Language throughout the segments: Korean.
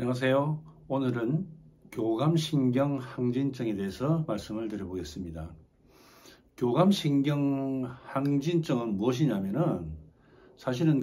안녕하세요. 오늘은 교감신경 항진증에 대해서 말씀을 드려보겠습니다. 교감신경 항진증은 무엇이냐면은 사실은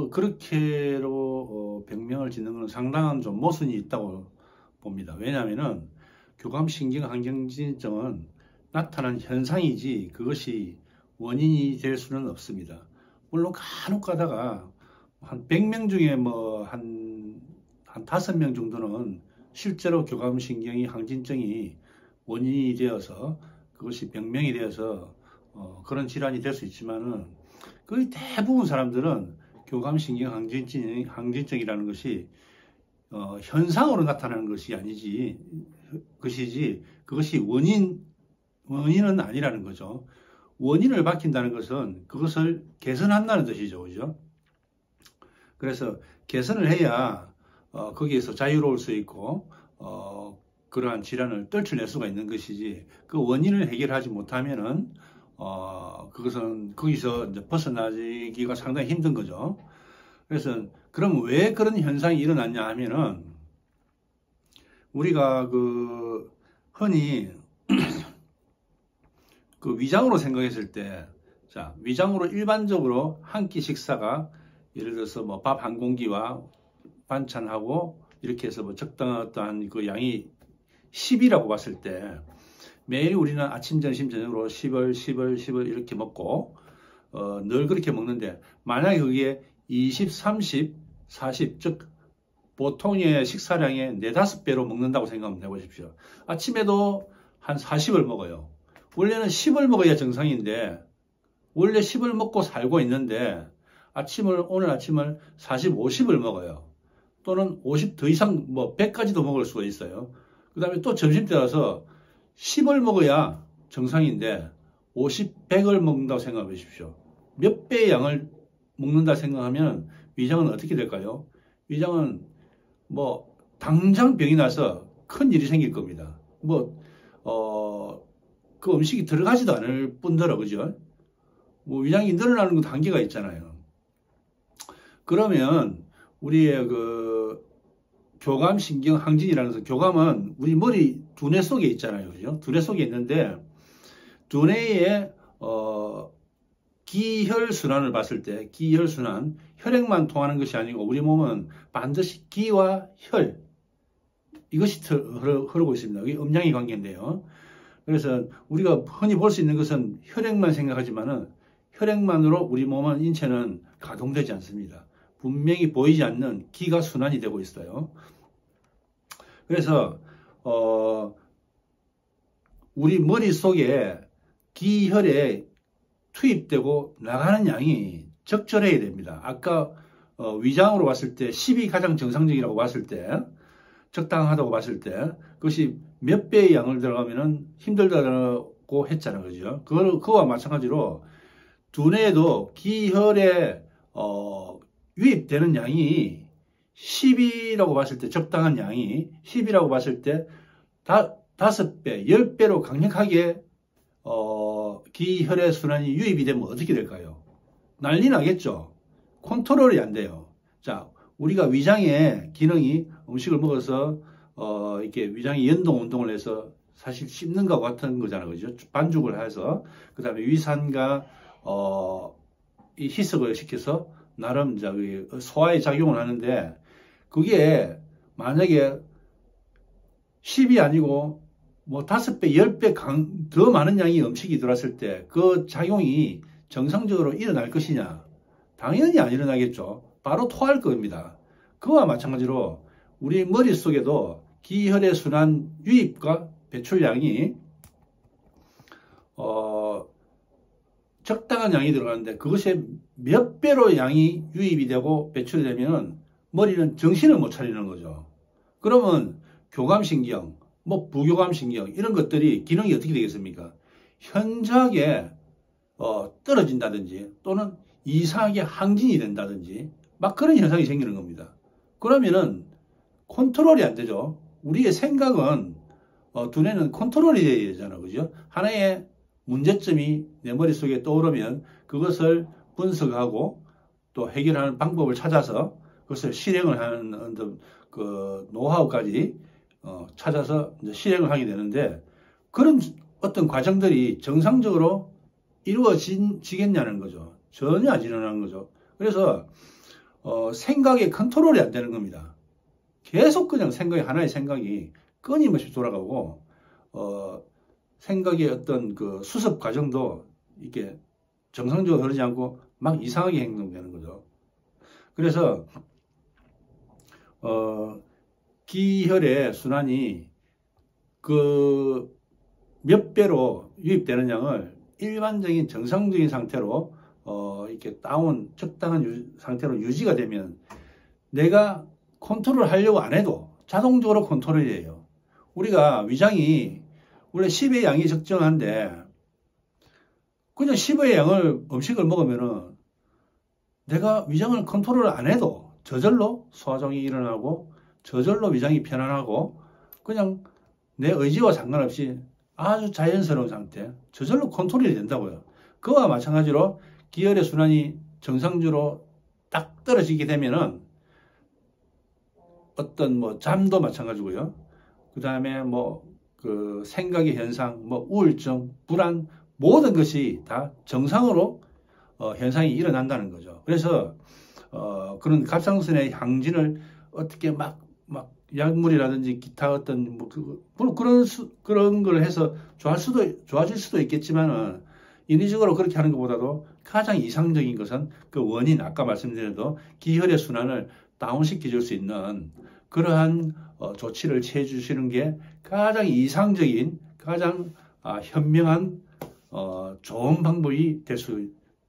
그렇게로 병명을 짓는 것은 상당한 좀 모순이 있다고 봅니다. 왜냐하면은 교감신경 항진증은 나타난 현상이지 그것이 원인이 될 수는 없습니다. 물론 간혹 가다가 한 100명 중에 한 5명 정도는 실제로 교감신경이 항진증이 원인이 되어서 그것이 병명이 되어서 그런 질환이 될 수 있지만은 거의 대부분 사람들은 교감신경 항진증이라는 것이 현상으로 나타나는 것이 아니지 그것이 원인은 아니라는 거죠. 원인을 밝힌다는 것은 그것을 개선한다는 뜻이죠. 그죠? 그래서 개선을 해야 거기에서 자유로울 수 있고 그러한 질환을 떨쳐낼 수가 있는 것이지 그 원인을 해결하지 못하면은 그것은 거기서 이제 벗어나기가 상당히 힘든 거죠. 그래서 그럼 왜 그런 현상이 일어났냐 하면은 우리가 흔히 위장으로 생각했을 때, 자, 위장으로 일반적으로 한 끼 식사가 예를 들어서 밥 한 공기와 반찬하고 이렇게 해서 적당한 그 양이 10이라고 봤을 때 매일 우리는 아침, 점심, 저녁으로 10을 이렇게 먹고 늘 그렇게 먹는데 만약에 그게 20, 30, 40, 즉 보통의 식사량의 4, 5배로 먹는다고 생각하면 해보십시오. 아침에도 한 40을 먹어요. 원래는 10을 먹어야 정상인데 원래 10을 먹고 살고 있는데 오늘 아침을 40, 50을 먹어요. 또는 50 더 이상 100까지도 먹을 수가 있어요. 그 다음에 또 점심때 와서 10을 먹어야 정상인데 50, 100을 먹는다고 생각해 보십시오. 몇 배의 양을 먹는다 생각하면 위장은 어떻게 될까요? 위장은 당장 병이 나서 큰 일이 생길 겁니다. 그 음식이 들어가지도 않을 뿐더러, 그죠? 위장이 늘어나는 것도 한계가 있잖아요. 그러면 우리의 교감신경 항진이라는 것은, 교감은 우리 머리 두뇌 속에 있잖아요. 그죠? 두뇌 속에 있는데, 두뇌의 기혈순환을 봤을 때, 기혈순환, 혈액만 통하는 것이 아니고 우리 몸은 반드시 기와 혈, 이것이 흐르고 있습니다. 이게 음양의 관계인데요. 그래서 우리가 흔히 볼 수 있는 것은 혈액만 생각하지만은 혈액만으로 우리 몸은 인체는 가동되지 않습니다. 분명히 보이지 않는 기가 순환이 되고 있어요. 그래서 우리 머릿속에 기혈에 투입되고 나가는 양이 적절해야 됩니다. 아까 위장으로 봤을 때 10이 가장 정상적이라고 봤을 때, 적당하다고 봤을 때 그것이 몇 배의 양을 들어가면은 힘들다고 했잖아요. 그죠? 그거와 마찬가지로 두뇌에도 기혈에 유입되는 양이 10이라고 봤을 때, 적당한 양이 10이라고 봤을 때 5배, 10배로 강력하게 기혈의 순환이 유입이 되면 어떻게 될까요? 난리 나겠죠. 컨트롤이 안 돼요. 자, 우리가 위장의 기능이 음식을 먹어서 이렇게 위장이 연동 운동을 해서 사실 씹는 것 같은 거잖아요. 그죠? 반죽을 해서 그 다음에 위산과 이 희석을 시켜서 나름 이제 소화의 작용을 하는데, 그게 만약에 10이 아니고 5배, 10배 더 많은 양의 음식이 들어왔을 때 그 작용이 정상적으로 일어날 것이냐? 당연히 안 일어나겠죠. 바로 토할 겁니다. 그와 마찬가지로 우리 머릿속에도 기혈의 순환 유입과 배출량이 적당한 양이 들어가는데 그것에 몇 배로 양이 유입이 되고 배출이 되면 머리는 정신을 못 차리는 거죠. 그러면 교감신경, 부교감신경 이런 것들이 기능이 어떻게 되겠습니까? 현저하게 떨어진다든지 또는 이상하게 항진이 된다든지 막 그런 현상이 생기는 겁니다. 그러면은 컨트롤이 안 되죠. 우리의 생각은 두뇌는 컨트롤이 돼야 되잖아요. 그죠? 하나의 문제점이 내 머릿속에 떠오르면 그것을 분석하고 또 해결하는 방법을 찾아서 그것을 실행을 하는 어떤 그 노하우까지 찾아서 이제 실행을 하게 되는데, 그런 어떤 과정들이 정상적으로 이루어지겠냐는 거죠. 전혀 안 일어나는 거죠. 그래서 생각의 컨트롤이 안 되는 겁니다. 계속 그냥 하나의 생각이 끊임없이 돌아가고, 생각의 어떤 그 수습 과정도 이게 정상적으로 흐르지 않고 막 이상하게 행동되는 거죠. 그래서 기혈의 순환이 그 몇 배로 유입되는 양을 일반적인 정상적인 상태로 이렇게 적당한 상태로 유지가 되면 내가 컨트롤 하려고 안 해도 자동적으로 컨트롤이 돼요. 우리가 위장이 원래 10의 양이 적정한데 그냥 10의 양을 음식을 먹으면은 내가 위장을 컨트롤 안 해도 저절로 소화종이 일어나고 저절로 위장이 편안하고 그냥 내 의지와 상관없이 아주 자연스러운 상태, 저절로 컨트롤이 된다고요. 그와 마찬가지로 기혈의 순환이 정상적으로 딱 떨어지게 되면은 어떤 뭐 잠도 마찬가지고요. 그 다음에 뭐 그 생각의 현상, 뭐 우울증, 불안 모든 것이 다 정상으로 현상이 일어난다는 거죠. 그래서 그런 갑상선의 항진을 어떻게 막 약물이라든지 기타 어떤 뭐 그런 걸 해서 좋아질 수도 있겠지만은 인위적으로 그렇게 하는 것보다도 가장 이상적인 것은 그 원인, 아까 말씀드린 대로 기혈의 순환을 다운시켜 줄 수 있는 그러한 조치를 취해 주시는 게 가장 이상적인, 가장 현명한 좋은 방법이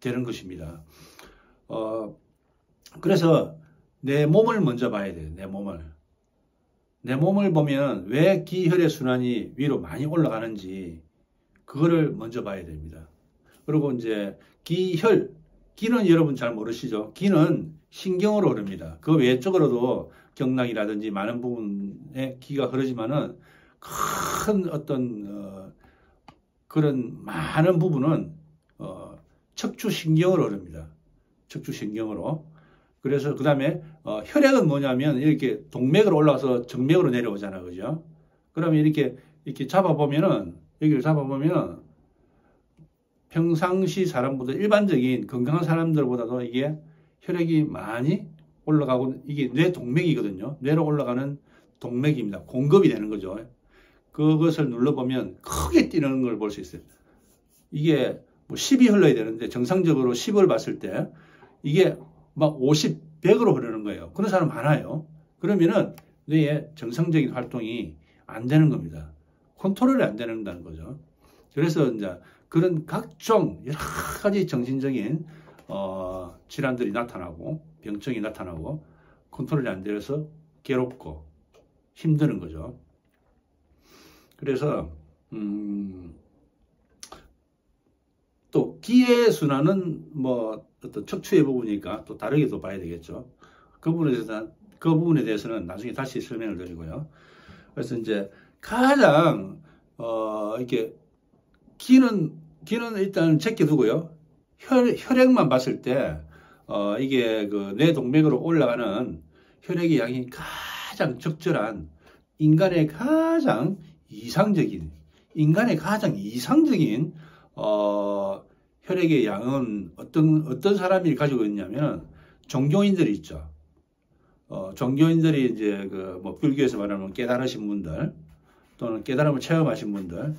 되는 것입니다. 그래서 내 몸을 먼저 봐야 돼요. 내 몸을 보면 왜 기혈의 순환이 위로 많이 올라가는지 그거를 먼저 봐야 됩니다. 그리고 이제 기는 여러분 잘 모르시죠? 기는 신경으로 흐릅니다. 그 외쪽으로도 경락이라든지 많은 부분에 기가 흐르지만은 큰 어떤 그런 많은 부분은 척추신경으로 흐릅니다. 척추신경으로. 그래서 그 다음에 혈액은 뭐냐면 이렇게 동맥으로 올라가서 정맥으로 내려오잖아, 그죠? 그러면 이렇게 잡아보면은 여기를 잡아보면은 평상시 사람보다 일반적인 건강한 사람들보다도 이게 혈액이 많이 올라가고 이게 뇌 동맥이거든요. 뇌로 올라가는 동맥입니다. 공급이 되는 거죠. 그것을 눌러보면 크게 뛰는 걸 볼 수 있어요. 이게 뭐 10이 흘러야 되는데 정상적으로 10을 봤을 때 이게 막 50, 100으로 흐르는 거예요. 그런 사람 많아요. 그러면은 뇌의 정상적인 활동이 안 되는 겁니다. 컨트롤이 안 된다는 거죠. 그래서 이제 그런 각종 여러 가지 정신적인 질환들이 나타나고 병증이 나타나고 컨트롤이 안 되어서 괴롭고 힘드는 거죠. 그래서 또 기의 순환은 뭐 어떤 척추의 부분이니까 또 다르게 또 봐야 되겠죠. 그 부분에 대해서는 나중에 다시 설명을 드리고요. 그래서 이제 가장 이렇게 기는 일단 제껴두고요. 혈액만 봤을 때 이게 그 뇌 동맥으로 올라가는 혈액의 양이 가장 적절한 인간의 가장 이상적인 혈액의 양은 어떤 사람이 가지고 있냐면 종교인들이 있죠. 종교인들이 이제 그 뭐 불교에서 말하면 깨달으신 분들 또는 깨달음을 체험하신 분들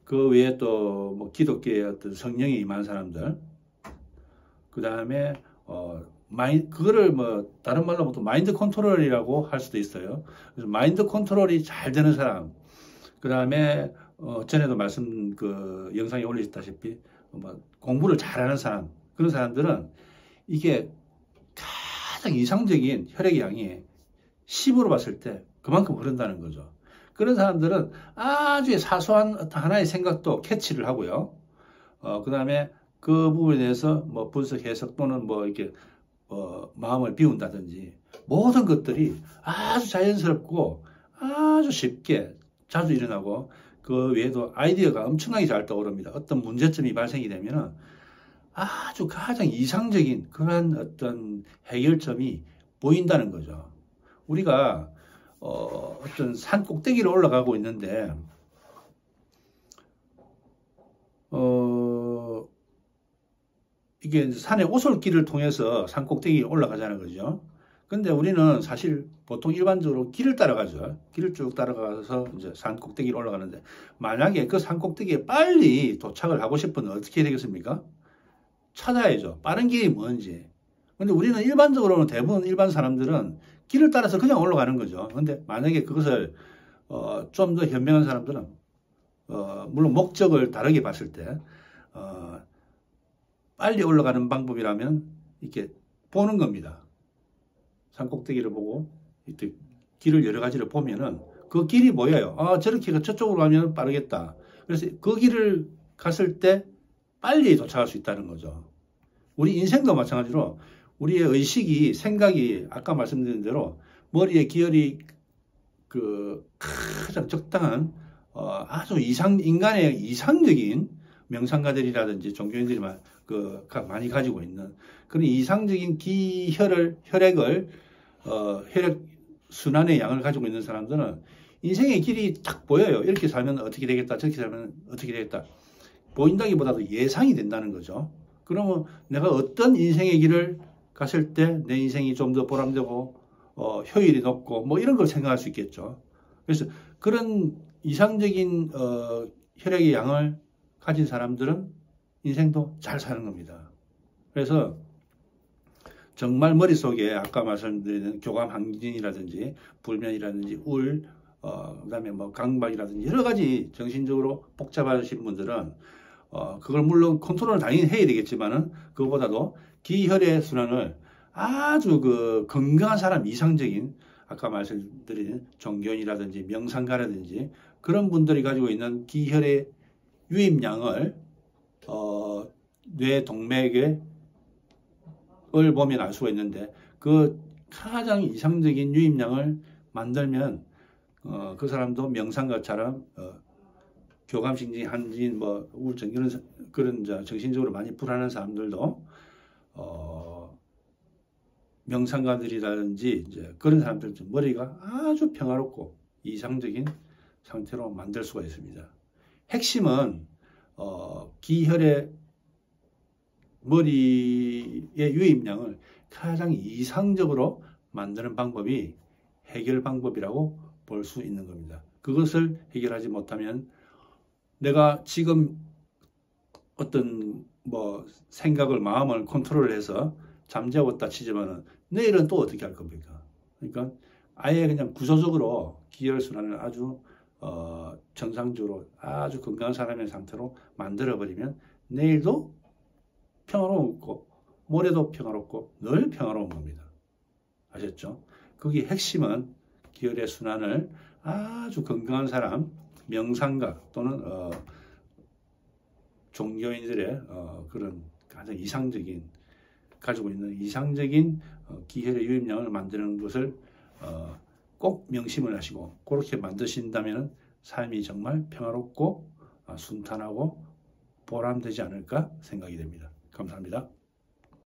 그 외에 또 뭐 기독교의 어떤 성령이 임한 사람들 그 다음에 그거를 뭐 다른 말로 보통 마인드 컨트롤이라고 할 수도 있어요. 그래서 마인드 컨트롤이 잘 되는 사람 그 다음에 전에도 그 영상에 올리셨다시피 뭐 공부를 잘하는 사람 그런 사람들은 이게 가장 이상적인 혈액의 양이 10으로 봤을 때 그만큼 흐른다는 거죠. 그런 사람들은 아주 사소한 어떤 하나의 생각도 캐치를 하고요. 그 다음에 그 부분에 대해서 뭐 분석, 해석 또는 뭐 이렇게 마음을 비운다든지 모든 것들이 아주 자연스럽고 아주 쉽게 자주 일어나고 그 외에도 아이디어가 엄청나게 잘 떠오릅니다. 어떤 문제점이 발생이 되면은 아주 가장 이상적인 그런 어떤 해결점이 보인다는 거죠. 우리가 어떤 산 꼭대기를 올라가고 있는데 이게 산의 오솔길을 통해서 산 꼭대기에 올라가자는 거죠. 근데 우리는 사실 보통 일반적으로 길을 따라가죠. 길을 쭉 따라가서 이제 산 꼭대기를 올라가는데 만약에 그 산 꼭대기에 빨리 도착을 하고 싶으면 어떻게 해야 되겠습니까? 찾아야죠. 빠른 길이 뭔지. 근데 우리는 일반적으로는 대부분 일반 사람들은 길을 따라서 그냥 올라가는 거죠. 근데 만약에 그것을 좀 더 현명한 사람들은 물론 목적을 다르게 봤을 때 빨리 올라가는 방법이라면 이렇게 보는 겁니다. 산 꼭대기를 보고 이렇게 길을 여러 가지를 보면은 그 길이 보여요. 아, 저렇게 저쪽으로 가면 빠르겠다. 그래서 그 길을 갔을 때 빨리 도착할 수 있다는 거죠. 우리 인생도 마찬가지로 우리의 의식이, 생각이 아까 말씀드린 대로 머리의 기혈이 그 가장 적당한 아주 인간의 이상적인 명상가들이라든지 종교인들이 많이 가지고 있는 그런 이상적인 혈액을 혈액 순환의 양을 가지고 있는 사람들은 인생의 길이 딱 보여요. 이렇게 살면 어떻게 되겠다, 저렇게 살면 어떻게 되겠다. 보인다기보다도 예상이 된다는 거죠. 그러면 내가 어떤 인생의 길을 갔을 때 내 인생이 좀 더 보람되고 효율이 높고 뭐 이런 걸 생각할 수 있겠죠. 그래서 그런 이상적인 혈액의 양을 가진 사람들은 인생도 잘 사는 겁니다. 그래서 정말 머릿속에 아까 말씀드린 교감 항진이라든지 불면이라든지 그다음에 뭐 강박이라든지 여러 가지 정신적으로 복잡하신 분들은 그걸 물론 컨트롤을 당연히 해야 되겠지만은 그거보다도 기혈의 순환을 아주 그 건강한 사람 이상적인 아까 말씀드린 종교인이라든지 명상가라든지 그런 분들이 가지고 있는 기혈의 유입량을 뇌 동맥을 보면 알 수가 있는데 그 가장 이상적인 유입량을 만들면 그 사람도 명상가처럼 교감신진, 한진, 뭐 우울증 그런 정신적으로 많이 불안한 사람들도 명상가들이라든지 이제 그런 사람들 머리가 아주 평화롭고 이상적인 상태로 만들 수가 있습니다. 핵심은 기혈의 머리의 유입량을 가장 이상적으로 만드는 방법이 해결 방법이라고 볼 수 있는 겁니다. 그것을 해결하지 못하면 내가 지금 어떤 뭐 생각을 마음을 컨트롤해서 잠재웠다 치지만은 내일은 또 어떻게 할 겁니까? 그러니까 아예 그냥 구조적으로 기혈순환을 아주 정상적으로 아주 건강한 사람의 상태로 만들어버리면 내일도 평화롭고 모레도 평화롭고 늘 평화로운 겁니다. 아셨죠? 거기 핵심은 기혈의 순환을 아주 건강한 사람, 명상가 또는 종교인들의 그런 가장 이상적인 가지고 있는 이상적인 기혈의 유입량을 만드는 것을 꼭 명심을 하시고 그렇게 만드신다면 삶이 정말 평화롭고 순탄하고 보람되지 않을까 생각이 됩니다. 감사합니다.